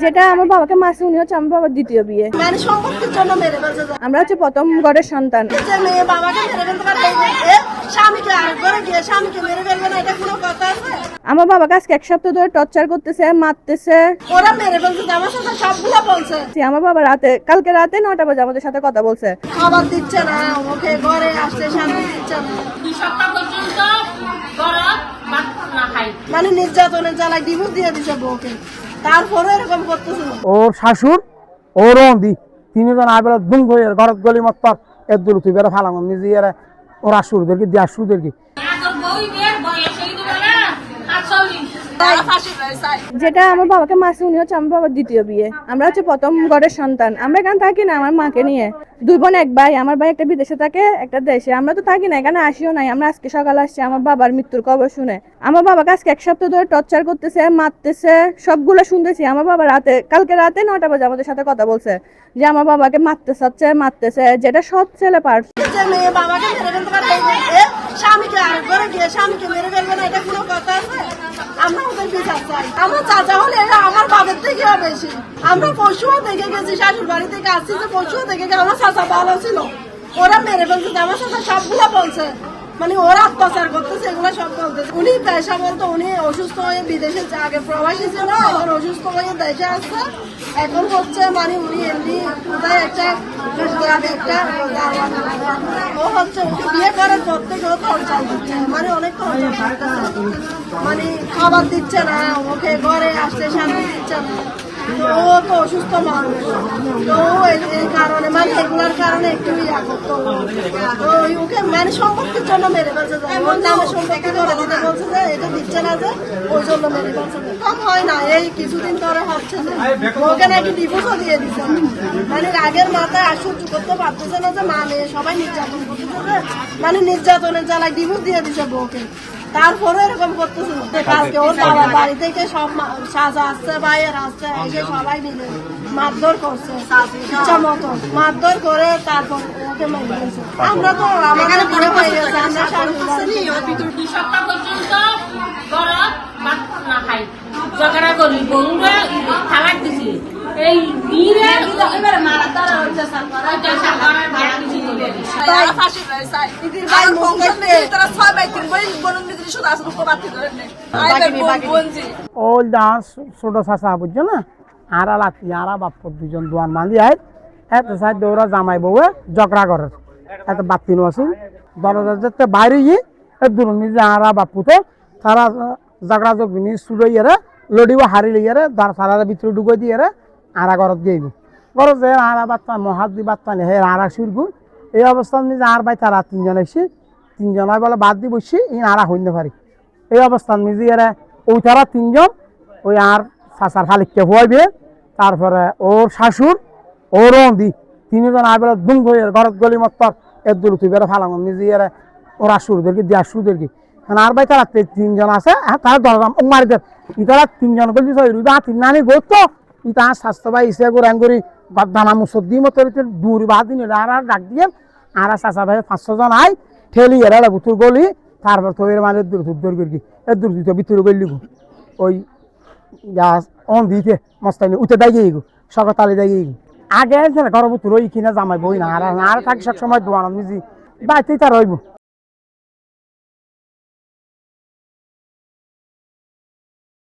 যেটা আমার বাবাকে মাসে, উনি হচ্ছে আমার বাবার দ্বিতীয় বিয়ে। মানে সম্পত্তির জন্য মেরে ফেলছে। আমরা হচ্ছে প্রথম ঘরের সন্তান। যে মেয়ে বাবাকে মেরে ফেলতে পারে, স্বামীকে আরেক ঘরে গিয়ে স্বামীকে মেরে ফেলবে না, এটা কোনো কথা আছে? আমার বাবাকে আজকে 1 সপ্তাহ ধরে টর্চার করতেছে, মারতেছে। ওরা মেরে ফেলছে, আমার সাথে সবগুলো বলছে। আমার বাবা কালকে রাতে 9টা বাজে আমাদের সাথে কথা বলছে। খাবার দিচ্ছে না, ওকে ঘরে আসতে শান্তি দিচ্ছে না। 2 সপ্তাহ পর্যন্ত গরম ভাত না খাই, মানে নির্যাতনের জ্বালায় ডিভোর্স দিয়ে দিচ্ছে বউকে, তারপরে এরকম করতেছে। ওর শাশুড় ওর দি তিনজন আবার দুম হয়ে ঘরত গলি মত এর দূর তুই বেড়ে ফালাম নিজে ওরা শুরুদেরকে দিয়া শুরুদেরকে আগর বই বের বয়স হই দিবে না 48 যেটা আমার বাবাকে মাসে, উনি হচ্ছে আমার বাবার দ্বিতীয় বিয়ে। আমরা হচ্ছে প্রথম ঘরের সন্তান। আমরা এখানে থাকি না আমার মাকে নিয়ে, 2 বোন 1 ভাই। আমার ভাই একটা বিদেশে থাকে, একটা দেশে। আমরা তো থাকি না এখানে, আসিও নাই। আমরা আজকে সকালে আসছি আমার বাবার মৃত্যুর খবর শুনে। আমার বাবাকে আজকে 1 সপ্তাহ ধরে টর্চার করতেছে, মারতেছে, সবগুলো শুনতেছি। আমার বাবা কালকে রাতে 9টা বাজে আমাদের সাথে কথা বলছে যে আমার বাবাকে মারতেছে, যেটা সৎ ছেলে পারছে। যে মেয়ে বাবাকে মেরে ফেলতে পারে, স্বামীকে আরেক ঘরে গিয়ে স্বামীকে মেরে ফেলবে না, এটা কোনো কথা আছে? আমরা ওদের বিচার চাই। আমার চাচা হলে এরা আমার বাবার থেকেও বেশি। আমরা পশুও দেখে গেছি, শাশুড় বাড়ি থেকে আসছি, যে পশুও দেখে গেছি। আমার চাচা ভালো ছিল, ওরা মেরে ফেলছে, আমার সাথে সবগুলো বলছে। মানে ওরা অত্যাচার করতেছে, এগুলো সব বলতেছে। উনি পেশা বলতো, উনি অসুস্থ হয়ে বিদেশে, আগে প্রবাসী ছিল, এখন অসুস্থ হয়ে দেশে আসছে। এখন হচ্ছে মানে উনি এমনি কোথায় একটা ও হচ্ছে ওকে বিয়ে করার পর থেকে ও টর্চার দিচ্ছে, মানে অনেক টর্চার করতেছে। মানে খাবার দিচ্ছে না, ওকে ঘরে আসতে শান্তি দিচ্ছে না। তো ও তো অসুস্থ মানুষ, তো এই কারণে মানে এগুলোর কারণে একটু ইয়া করতো। তো ওকে মানে সম্পত্তির জন্য মেরে ফেলছে, ওর নামে সম্পত্তি করে দিতে বলছে, যে এটা দিচ্ছে না, যে ওই জন্য মেরে ফেলছে। কম হয় না, এই কিছুদিন ধরে হচ্ছে যে ওকে নাকি ডিভোর্সও দিয়ে দিচ্ছে। মানে রাগের মাথায় আর সহ্য করতে পারতেছে না, যে মা মেয়ে সবাই নির্যাতন করতেছে, মানে নির্যাতনের জ্বালায় ডিভোর্স দিয়ে দিচ্ছে বউকে, তারপরে এরকম করতেছে। কালকে ওর বাবার বাড়ি থেকে সব সাজা আসছে, ভাইয়ের আসছে, এসে সবাই মিলে মারধর করছে, ইচ্ছা মতো মারধর করে তারপর ওকে মেরে দিয়েছে। আমরা তো আমাদের বিয়ে হয়ে গেছে, আমরা স্বামী 2 সপ্তাহ পর্যন্ত গরম ভাত না খাই, ঝগড়া করি, বউরা তালাক দিছি। এই বিয়ে এবারে মারা তারা হচ্ছে সরকার ভাড়া দিছি বলে তারা ফাঁসি চাই। ইদির ভাই মঙ্গল মেয়ে তারা 6 ভাই 3 ভাই বনুন মিত্রি শুধু আসলে উপর বাতি ধরে নেই। বনজি ও ডান্স ছোট চাষা বুঝছো না আরা লাতি আরা বাপ দুজন দোয়ান বাঁধি আয় এত সাইড দৌড়া জামাই বউয়ে ঝগড়া করে এত বাতি আছে দরজা যেতে বাইরে গিয়ে দূর নিজে আরা বাপুতে তারা ঝগড়া জগনি সুড়াইয়ারে লড়িব হারি লইয়ারে তারা ভিতরে ঢুকে দিয়ে আরা ঘরত গিয়ে ঘর যে আরা বাচ্চা মহাত দি বাচ্চা নে হে আরা শুরগু এই অবস্থান নিজে আর ভাই তারা 3 জন এসে 3 জন বলে বাদ দি বসছি ই আরা হইতে পারি এই অবস্থান নিজে এরা ওই তারা 3 জন ওই আর চাচার খালিককে ভুয়াইবে তারপরে ওর শাশুড় ওর দি 3 জন আবার দুম হয়ে ঘরত গলি মত এর দূর তুই বেড়ে ফালাম নিজে এরা ওরা শুরুদেরকে দিয়া শুরুদেরকে আর ভাই তারা 3 জন আছে তারা দরদাম মারি দেয় ইতারা 3 জন বলছি রুবা 3 নানি গোত ইতা স্বাস্থ্য ভাই ইসে গোরান করি গদ্দানা মুসদ্দি মতো দূর বাদ দিন আর ডাক দিয়ে আর চাচা ভাই 500 জন আই ঠেলি এরা বুতুর গলি তারপর তো এর মানে দূর দূর করি এর দূর দিতে ভিতরে গলি ওই গাছ অন দিতে মস্তানি উঠে দাই গিয়ে সকালে দাই গিয়ে আগে ঘর বুতুর ওই কিনা জামাই বই না আর থাকি সব সময় দোয়ান নিজে বাইতেই তার রইব।